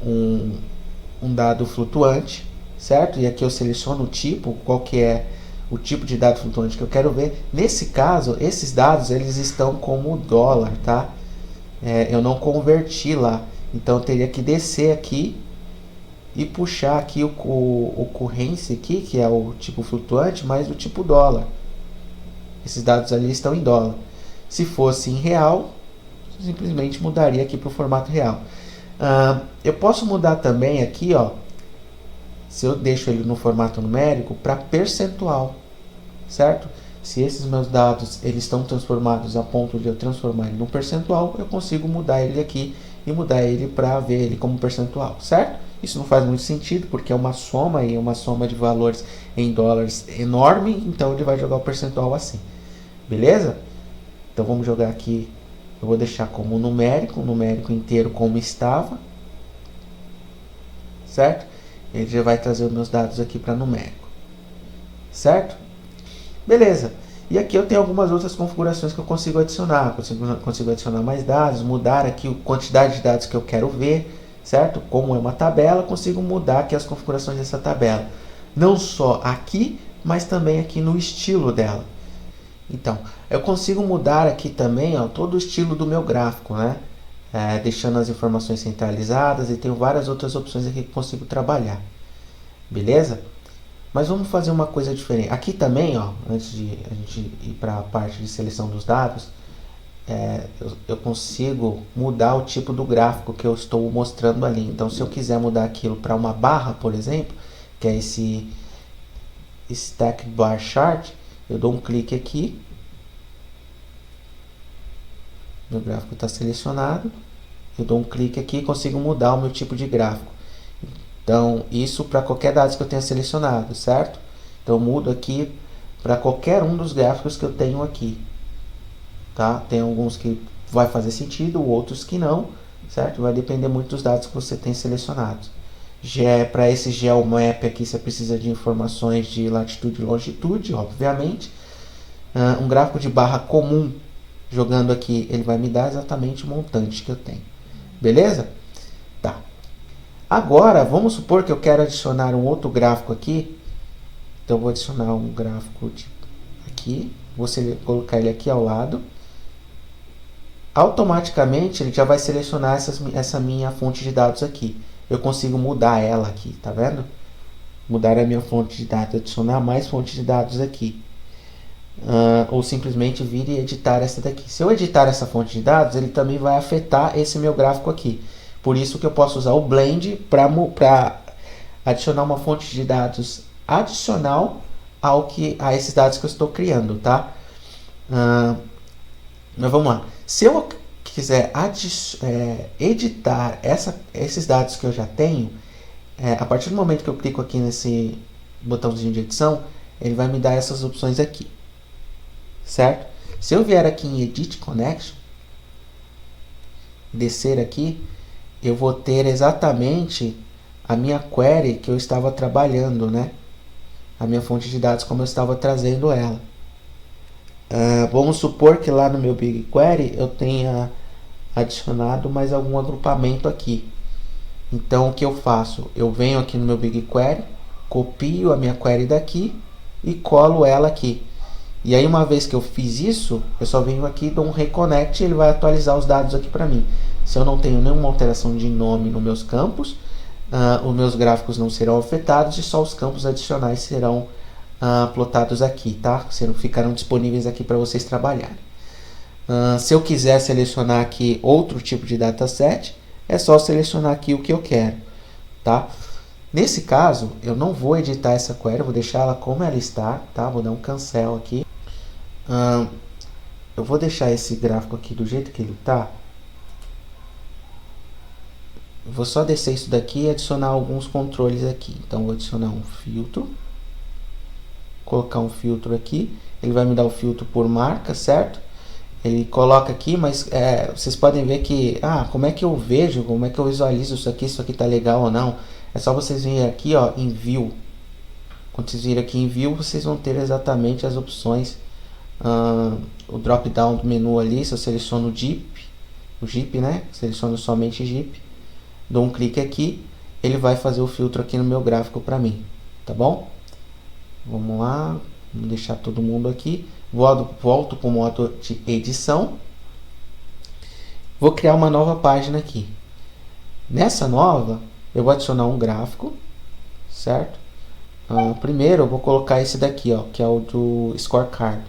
um dado flutuante, certo? E aqui eu seleciono o tipo, qual que é o tipo de dado flutuante que eu quero ver. Nesse caso, esses dados eles estão como dólar, tá? Eu não converti lá, então eu teria que descer aqui e puxar aqui o currency aqui, que é o tipo flutuante, mais o tipo dólar. Esses dados ali estão em dólar. Se fosse em real, simplesmente mudaria aqui para o formato real. Eu posso mudar também aqui, ó, se eu deixo ele no formato numérico, para percentual, certo? Se esses meus dados eles estão transformados a ponto de eu transformar ele num percentual, eu consigo mudar ele aqui e mudar ele para ver ele como percentual, certo? Isso não faz muito sentido porque é uma soma e uma soma de valores em dólares enorme, então ele vai jogar o percentual assim, beleza? Então vamos jogar aqui, eu vou deixar como numérico, o numérico inteiro como estava, certo? Ele já vai trazer os meus dados aqui para numérico, certo? Beleza. E aqui eu tenho algumas outras configurações que eu consigo adicionar. Consigo adicionar mais dados, mudar aqui a quantidade de dados que eu quero ver, certo? Como é uma tabela, consigo mudar aqui as configurações dessa tabela. Não só aqui, mas também aqui no estilo dela. Então, eu consigo mudar aqui também, ó, todo o estilo do meu gráfico, né? Deixando as informações centralizadas e tenho várias outras opções aqui que consigo trabalhar. Beleza? Mas vamos fazer uma coisa diferente. Aqui também, ó, antes de a gente ir para a parte de seleção dos dados, eu consigo mudar o tipo do gráfico que eu estou mostrando ali. Então, se eu quiser mudar aquilo para uma barra, por exemplo, que é esse Stack Bar Chart, eu dou um clique aqui. Meu gráfico está selecionado. Eu dou um clique aqui e consigo mudar o meu tipo de gráfico. Então, isso para qualquer dado que eu tenha selecionado, certo? Então, eu mudo aqui para qualquer um dos gráficos que eu tenho aqui. Tá? Tem alguns que vai fazer sentido, outros que não, certo? Vai depender muito dos dados que você tem selecionados. Para esse GeoMap aqui, você precisa de informações de latitude e longitude, obviamente. Um gráfico de barra comum, jogando aqui, ele vai me dar exatamente o montante que eu tenho. Beleza? Tá. Agora, vamos supor que eu quero adicionar um outro gráfico aqui. Então, eu vou adicionar um gráfico aqui. Vou colocar ele aqui ao lado. Automaticamente, ele já vai selecionar essa minha fonte de dados aqui. Eu consigo mudar ela aqui, tá vendo? Mudar a minha fonte de dados, adicionar mais fontes de dados aqui. Ou simplesmente vir e editar essa daqui. Se eu editar essa fonte de dados, ele também vai afetar esse meu gráfico aqui. Por isso que eu posso usar o Blend para adicionar uma fonte de dados adicional a esses dados que eu estou criando, tá? Mas vamos lá. Se eu quiser editar esses dados que eu já tenho, a partir do momento que eu clico aqui nesse botãozinho de edição, ele vai me dar essas opções aqui, certo? Se eu vier aqui em Edit Connection, descer aqui, eu vou ter exatamente a minha query que eu estava trabalhando, né? A minha fonte de dados como eu estava trazendo ela. Vamos supor que lá no meu BigQuery eu tenha adicionado mais algum agrupamento aqui. Então o que eu faço? Eu venho aqui no meu BigQuery, copio a minha query daqui e colo ela aqui. E aí uma vez que eu fiz isso, eu só venho aqui, dou um reconnect e ele vai atualizar os dados aqui para mim. Se eu não tenho nenhuma alteração de nome nos meus campos, os meus gráficos não serão afetados e só os campos adicionais serão plotados aqui, tá? Ficarão disponíveis aqui para vocês trabalharem. Se eu quiser selecionar aqui outro tipo de dataset, é só selecionar aqui o que eu quero, tá? Nesse caso, eu não vou editar essa query, vou deixar ela como ela está, tá? Vou dar um cancel aqui. Eu vou deixar esse gráfico aqui do jeito que ele está. Vou só descer isso daqui e adicionar alguns controles aqui. Então, vou adicionar um filtro. Colocar um filtro aqui. Ele vai me dar o filtro por marca, certo? Ele coloca aqui, mas vocês podem ver que... como é que eu vejo, como é que eu visualizo isso aqui está legal ou não? É só vocês virem aqui, ó, em View. Quando vocês virem aqui em View, vocês vão ter exatamente as opções. O drop down do menu ali, se eu seleciono o Jeep, né? Seleciono somente Jeep. Dou um clique aqui, ele vai fazer o filtro aqui no meu gráfico para mim, tá bom? Vamos lá, vamos deixar todo mundo aqui. Volto para o modo de edição. Vou criar uma nova página aqui. Nessa nova, eu vou adicionar um gráfico, certo? Primeiro eu vou colocar esse daqui, ó, que é o do scorecard.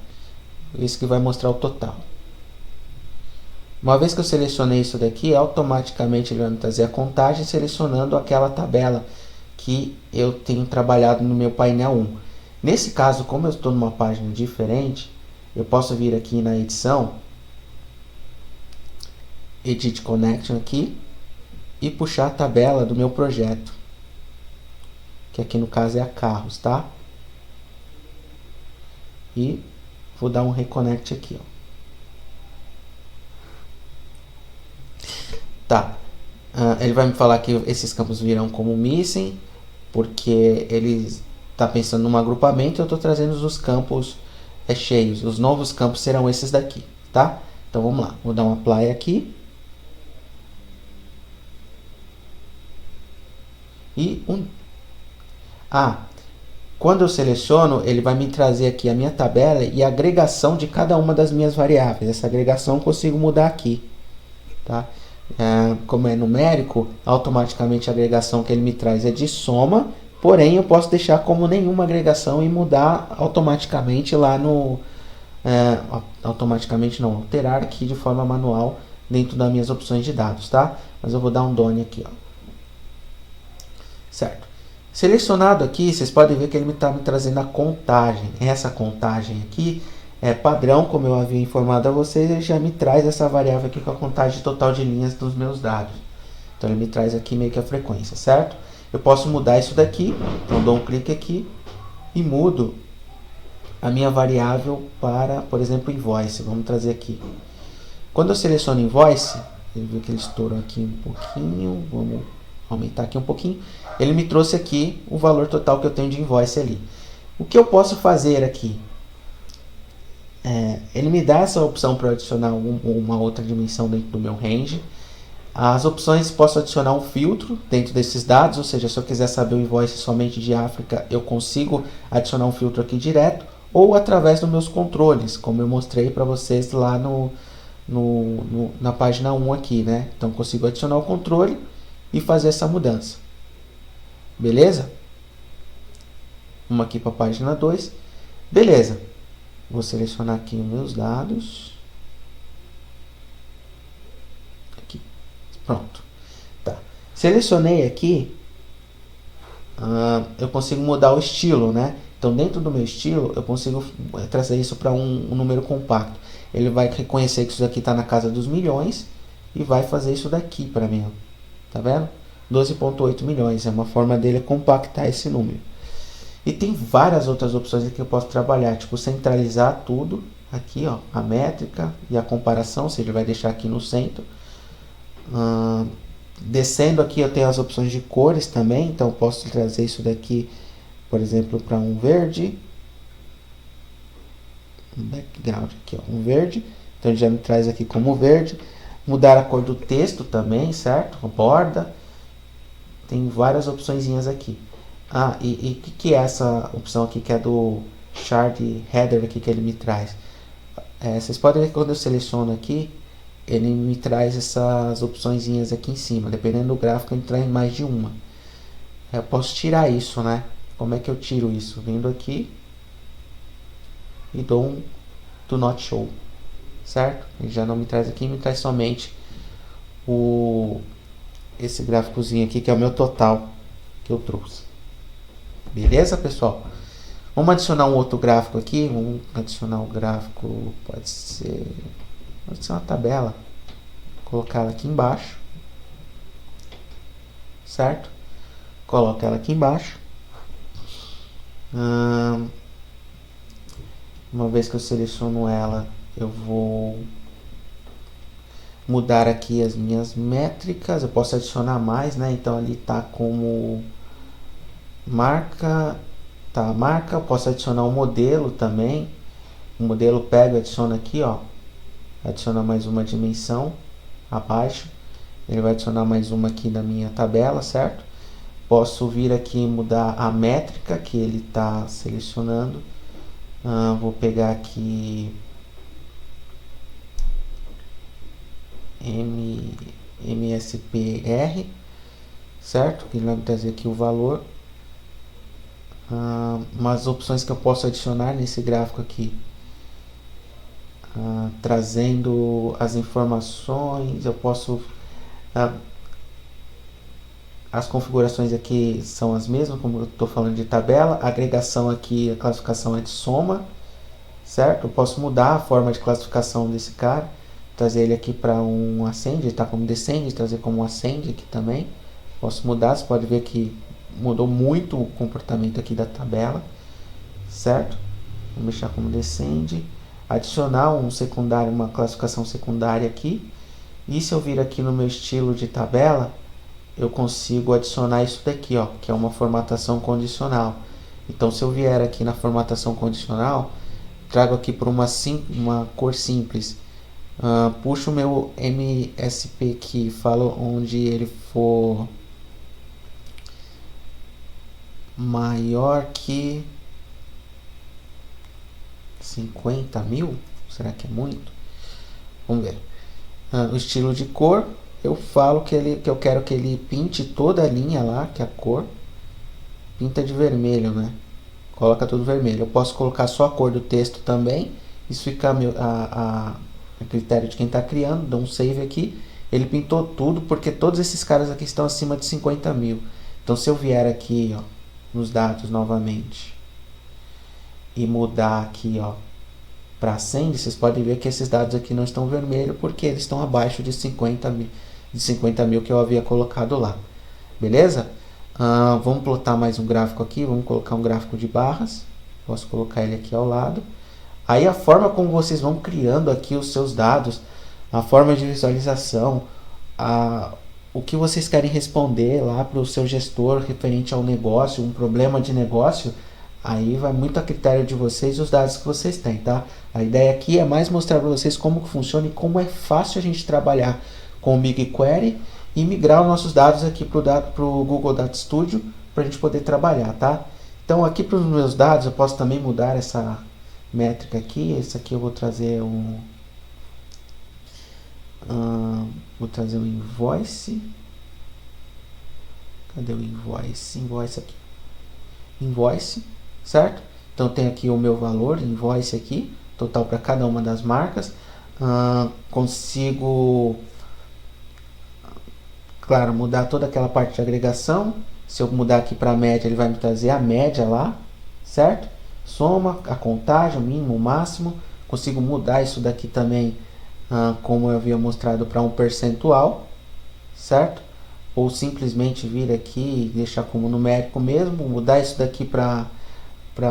Esse que vai mostrar o total. Uma vez que eu selecionei isso daqui, automaticamente ele vai me trazer a contagem selecionando aquela tabela que eu tenho trabalhado no meu painel 1. Nesse caso, como eu estou numa página diferente, eu posso vir aqui na edição, Edit Connection aqui, e puxar a tabela do meu projeto, que aqui no caso é a carros, tá? E vou dar um reconnect aqui, ó. Tá, ele vai me falar que esses campos virão como missing, porque ele está pensando num agrupamento. Eu estou trazendo os campos cheios. Os novos campos serão esses daqui, tá? Então vamos lá, vou dar um apply aqui. E quando eu seleciono, ele vai me trazer aqui a minha tabela e a agregação de cada uma das minhas variáveis. Essa agregação eu consigo mudar aqui, tá? Como é numérico, automaticamente a agregação que ele me traz é de soma, porém eu posso deixar como nenhuma agregação e mudar automaticamente lá no... automaticamente não, alterar aqui de forma manual dentro das minhas opções de dados, tá? Mas eu vou dar um done aqui, ó. Certo. Selecionado aqui, vocês podem ver que ele está me trazendo a contagem. Essa contagem aqui é padrão, como eu havia informado a vocês, ele já me traz essa variável aqui com a contagem total de linhas dos meus dados. Então ele me traz aqui meio que a frequência, certo? Eu posso mudar isso daqui, então dou um clique aqui e mudo a minha variável para, por exemplo, invoice. Vamos trazer aqui. Quando eu seleciono invoice, ele viu que ele estourou aqui um pouquinho, vamos aumentar aqui um pouquinho. Ele me trouxe aqui o valor total que eu tenho de invoice ali. O que eu posso fazer aqui? Ele me dá essa opção para adicionar uma outra dimensão dentro do meu range. As opções, posso adicionar um filtro dentro desses dados, ou seja, se eu quiser saber o invoice somente de África, eu consigo adicionar um filtro aqui direto, ou através dos meus controles, como eu mostrei para vocês lá na página 1 aqui, né? Então consigo adicionar o controle e fazer essa mudança. Beleza? Vamos aqui para a página 2. Beleza. Vou selecionar aqui os meus dados. Aqui. Pronto. Tá. Selecionei aqui. Eu consigo mudar o estilo, né? Então, dentro do meu estilo, eu consigo trazer isso para um número compacto. Ele vai reconhecer que isso daqui está na casa dos milhões e vai fazer isso daqui para mim. Ó. Tá vendo? 12,8 milhões. É uma forma dele compactar esse número. E tem várias outras opções aqui que eu posso trabalhar. Tipo, centralizar tudo. Aqui, ó. A métrica e a comparação. Ou seja, vai deixar aqui no centro. Descendo aqui eu tenho as opções de cores também. Então, eu posso trazer isso daqui, por exemplo, para um verde. Um background aqui, ó. Um verde. Então, ele já me traz aqui como verde. Mudar a cor do texto também, certo? A borda. Tem várias opçõezinhas aqui. E o que é essa opção aqui, que é do Chart Header aqui que ele me traz? Vocês podem ver que quando eu seleciono aqui, ele me traz essas opçõezinhas aqui em cima. Dependendo do gráfico, ele traz mais de uma. Eu posso tirar isso, né? Como é que eu tiro isso? Vindo aqui e dou um Do Not Show, certo? Ele já não me traz aqui, me traz somente esse gráficozinho aqui, que é o meu total que eu trouxe. Beleza, pessoal? Vamos adicionar um outro gráfico aqui. Vamos adicionar o gráfico, pode ser uma tabela. Colocar ela aqui embaixo, certo? Coloca ela aqui embaixo. Uma vez que eu seleciono ela, eu vou mudar aqui as minhas métricas. Eu posso adicionar mais, né? Então ali tá como marca, tá a marca. Eu posso adicionar um modelo também. O modelo pega e adiciona aqui, ó. Adiciona mais uma dimensão abaixo. Ele vai adicionar mais uma aqui na minha tabela, certo? Posso vir aqui e mudar a métrica que ele está selecionando. Vou pegar aqui MSPR, certo? Ele vai me trazer aqui o valor. Umas opções que eu posso adicionar nesse gráfico aqui, trazendo as informações. Eu posso as configurações aqui são as mesmas, como eu estou falando de tabela. A agregação aqui, a classificação é de soma, certo? Eu posso mudar a forma de classificação desse cara, trazer ele aqui para um ascend, ele está como descend, trazer como um ascend aqui também. Posso mudar, você pode ver que mudou muito o comportamento aqui da tabela, certo? Vou deixar como descend, adicionar um secundário, uma classificação secundária aqui. E se eu vir aqui no meu estilo de tabela, eu consigo adicionar isso daqui, ó, que é uma formatação condicional. Então, se eu vier aqui na formatação condicional, trago aqui por uma cor simples, puxo o meu MSP aqui, falo onde ele for maior que 50.000, será que é muito? Vamos ver. O estilo de cor, eu falo que eu quero que ele pinte toda a linha lá, que é a cor pinta de vermelho, né? Coloca tudo vermelho. Eu posso colocar só a cor do texto também. Isso fica a critério de quem está criando. Dou um save aqui. Ele pintou tudo porque todos esses caras aqui estão acima de 50.000. Então, se eu vier aqui, ó, nos dados novamente e mudar aqui, ó, para 100, vocês podem ver que esses dados aqui não estão vermelhos porque eles estão abaixo de 50.000 que eu havia colocado lá. Beleza? Vamos plotar mais um gráfico aqui. Vamos colocar um gráfico de barras. Posso colocar ele aqui ao lado. Aí a forma como vocês vão criando aqui os seus dados, a forma de visualização, o que vocês querem responder lá para o seu gestor referente ao negócio, um problema de negócio, aí vai muito a critério de vocês e os dados que vocês têm, tá? A ideia aqui é mais mostrar para vocês como que funciona e como é fácil a gente trabalhar com o BigQuery e migrar os nossos dados aqui para o Google Data Studio para a gente poder trabalhar, tá? Então aqui para os meus dados eu posso também mudar essa métrica aqui. Esse aqui eu vou trazer vou trazer um invoice. Cadê o invoice? Invoice aqui. Invoice, certo? Então tem aqui o meu valor, invoice aqui, total para cada uma das marcas. Consigo, claro, mudar toda aquela parte de agregação. Se eu mudar aqui para a média, ele vai me trazer a média lá, certo? Soma, a contagem, o mínimo, o máximo. Consigo mudar isso daqui também, como eu havia mostrado, para um percentual, certo? Ou simplesmente vir aqui e deixar como numérico mesmo. Mudar isso daqui para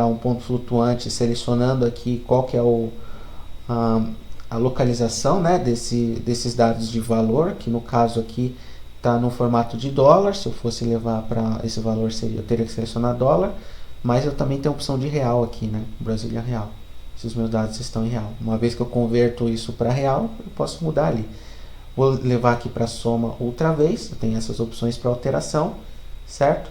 um ponto flutuante, selecionando aqui qual que é a localização, né, desses dados de valor, que no caso aqui está no formato de dólar. Se eu fosse levar para esse valor, eu teria que selecionar dólar, mas eu também tenho a opção de real aqui, né, Brasília Real, se os meus dados estão em real. Uma vez que eu converto isso para real, eu posso mudar ali. Vou levar aqui para soma outra vez, eu tenho essas opções para alteração, certo?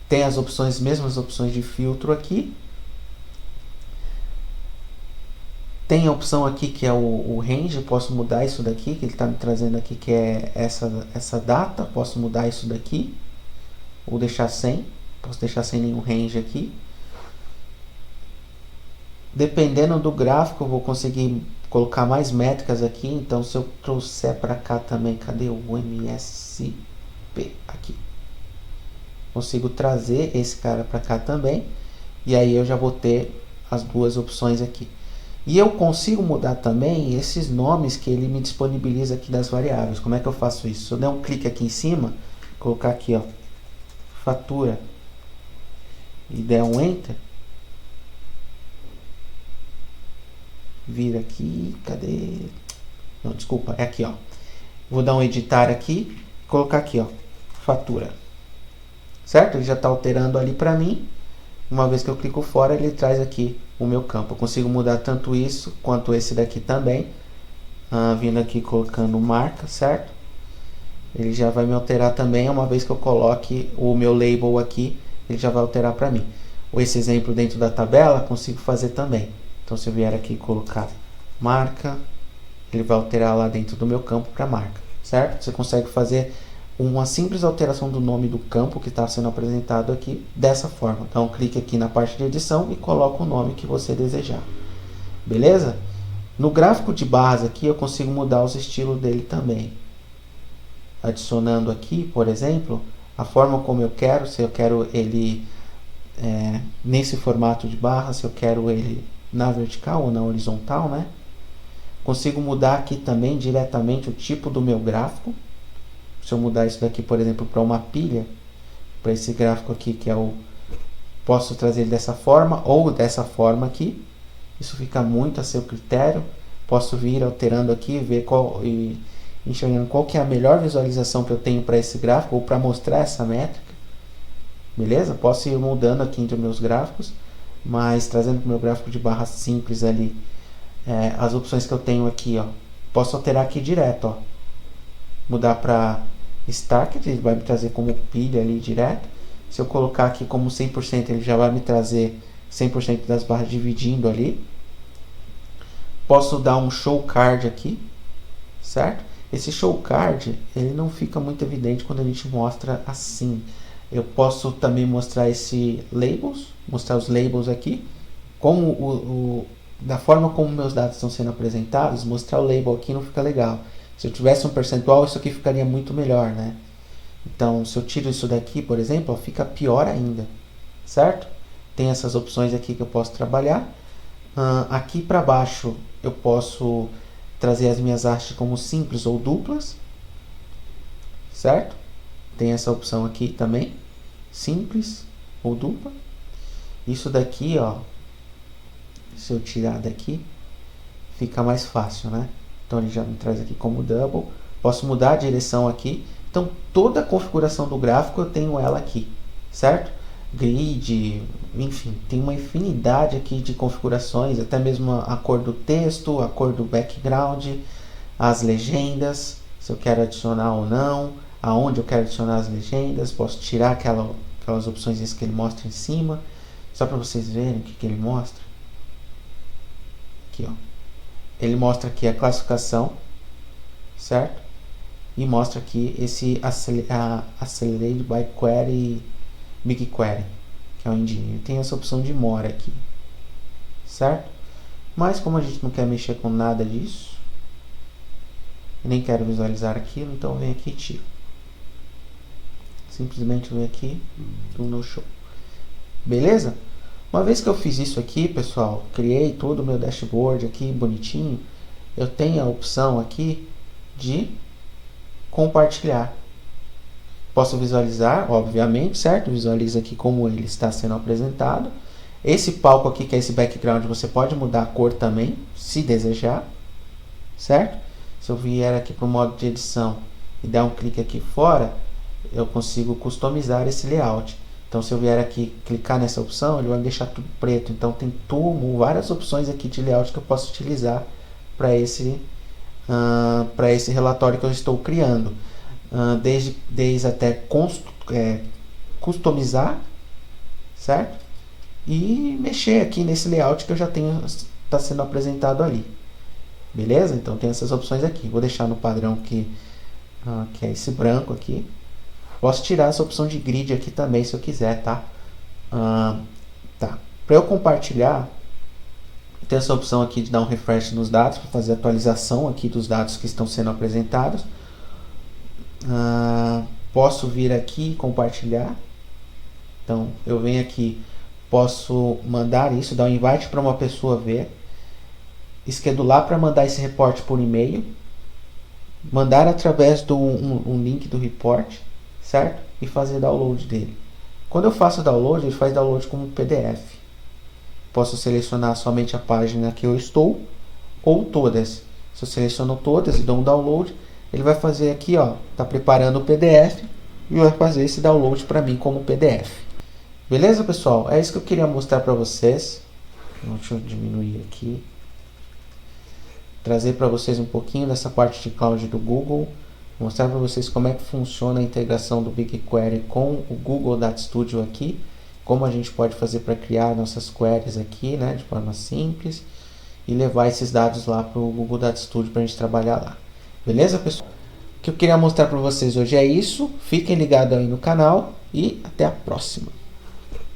Tem as opções, mesmas opções de filtro aqui. Tem a opção aqui que é o range, posso mudar isso daqui, que ele está me trazendo aqui, que é essa data, posso mudar isso daqui, ou deixar sem, posso deixar sem nenhum range aqui. Dependendo do gráfico, eu vou conseguir colocar mais métricas aqui, então se eu trouxer para cá também, cadê o MSP? Aqui. Consigo trazer esse cara para cá também, e aí eu já vou ter as duas opções aqui. E eu consigo mudar também esses nomes que ele me disponibiliza aqui das variáveis. Como é que eu faço isso? Se eu der um clique aqui em cima, colocar aqui, ó, fatura, e der um enter, vira aqui, cadê? Não, desculpa, é aqui, ó. Vou dar um editar aqui, colocar aqui, ó, fatura. Certo? Ele já está alterando ali para mim. Uma vez que eu clico fora, ele traz aqui o meu campo. Eu consigo mudar tanto isso quanto esse daqui também. Vindo aqui colocando marca, certo? Ele já vai me alterar também. Uma vez que eu coloque o meu label aqui, ele já vai alterar para mim. Esse exemplo dentro da tabela, consigo fazer também. Então, se eu vier aqui colocar marca, ele vai alterar lá dentro do meu campo para marca, certo? Você consegue fazer uma simples alteração do nome do campo que está sendo apresentado aqui dessa forma. Então, clique aqui na parte de edição e coloca o nome que você desejar. Beleza? No gráfico de barras aqui, eu consigo mudar os estilos dele também. Adicionando aqui, por exemplo, a forma como eu quero, se eu quero ele nesse formato de barra, se eu quero ele na vertical ou na horizontal, né? Consigo mudar aqui também diretamente o tipo do meu gráfico. Se eu mudar isso daqui, por exemplo, para uma pilha, para esse gráfico aqui, que é o... Posso trazer ele dessa forma ou dessa forma aqui. Isso fica muito a seu critério. Posso vir alterando aqui, ver enxergando qual que é a melhor visualização que eu tenho para esse gráfico ou para mostrar essa métrica. Beleza? Posso ir mudando aqui entre os meus gráficos, mas trazendo para o meu gráfico de barra simples ali, as opções que eu tenho aqui, ó. Posso alterar aqui direto, ó. Mudar para Stacked, ele vai me trazer como pilha ali direto. Se eu colocar aqui como 100%, ele já vai me trazer 100% das barras dividindo ali. Posso dar um show card aqui, certo? Esse show card, ele não fica muito evidente quando a gente mostra assim. Eu posso também mostrar esse labels, mostrar os labels aqui, como da forma como meus dados estão sendo apresentados. Mostrar o label aqui não fica legal. Se eu tivesse um percentual, isso aqui ficaria muito melhor, né? Então, se eu tiro isso daqui, por exemplo, ó, fica pior ainda, certo? Tem essas opções aqui que eu posso trabalhar. Aqui para baixo, eu posso trazer as minhas hastes como simples ou duplas, certo? Tem essa opção aqui também, simples ou dupla. Isso daqui, ó, se eu tirar daqui, fica mais fácil, né? Então ele já me traz aqui como double. Posso mudar a direção aqui. Então toda a configuração do gráfico eu tenho ela aqui, certo? Grid, enfim, tem uma infinidade aqui de configurações, até mesmo a cor do texto, a cor do background, as legendas, se eu quero adicionar ou não, aonde eu quero adicionar as legendas. Posso tirar aquelas opções que ele mostra em cima, só para vocês verem o que ele mostra. Aqui, ó. Ele mostra aqui a classificação, certo? E mostra aqui esse Accelerated by Query, BigQuery, que é o engine. Tem essa opção de more aqui, certo? Mas como a gente não quer mexer com nada disso, nem quero visualizar aquilo, então vem aqui e tiro. Simplesmente vem aqui do no show. Beleza? Uma vez que eu fiz isso aqui, pessoal, criei todo o meu dashboard aqui bonitinho, eu tenho a opção aqui de compartilhar. Posso visualizar, obviamente, certo? Visualiza aqui como ele está sendo apresentado. Esse palco aqui, que é esse background, você pode mudar a cor também, se desejar, certo? Se eu vier aqui para o modo de edição e dar um clique aqui fora, eu consigo customizar esse layout. Então, se eu vier aqui clicar nessa opção, ele vai me deixar tudo preto. Então, tem várias opções aqui de layout que eu posso utilizar para esse relatório que eu estou criando. desde até customizar, certo? E mexer aqui nesse layout que eu já tenho, está sendo apresentado ali. Beleza? Então tem essas opções aqui. Vou deixar no padrão que é esse branco aqui. Posso tirar essa opção de grid aqui também se eu quiser, tá? Tá. Para eu compartilhar, tem essa opção aqui de dar um refresh nos dados, para fazer a atualização aqui dos dados que estão sendo apresentados. Posso vir aqui e compartilhar. Então eu venho aqui, posso mandar isso, dar um invite para uma pessoa ver, schedular para mandar esse reporte por e-mail, mandar através do um link do report, certo? E fazer download dele. Quando eu faço download, ele faz download como PDF. Posso selecionar somente a página que eu estou ou todas. Se eu seleciono todas e dou um download, ele vai fazer aqui, ó, tá preparando o PDF e vai fazer esse download para mim como PDF. Beleza, pessoal? É isso que eu queria mostrar para vocês. Deixa eu diminuir aqui. Trazer para vocês um pouquinho dessa parte de cloud do Google. Mostrar para vocês como é que funciona a integração do BigQuery com o Google Data Studio aqui. Como a gente pode fazer para criar nossas queries aqui, né, de forma simples. E levar esses dados lá para o Google Data Studio para a gente trabalhar lá. Beleza, pessoal? O que eu queria mostrar para vocês hoje é isso. Fiquem ligados aí no canal e até a próxima.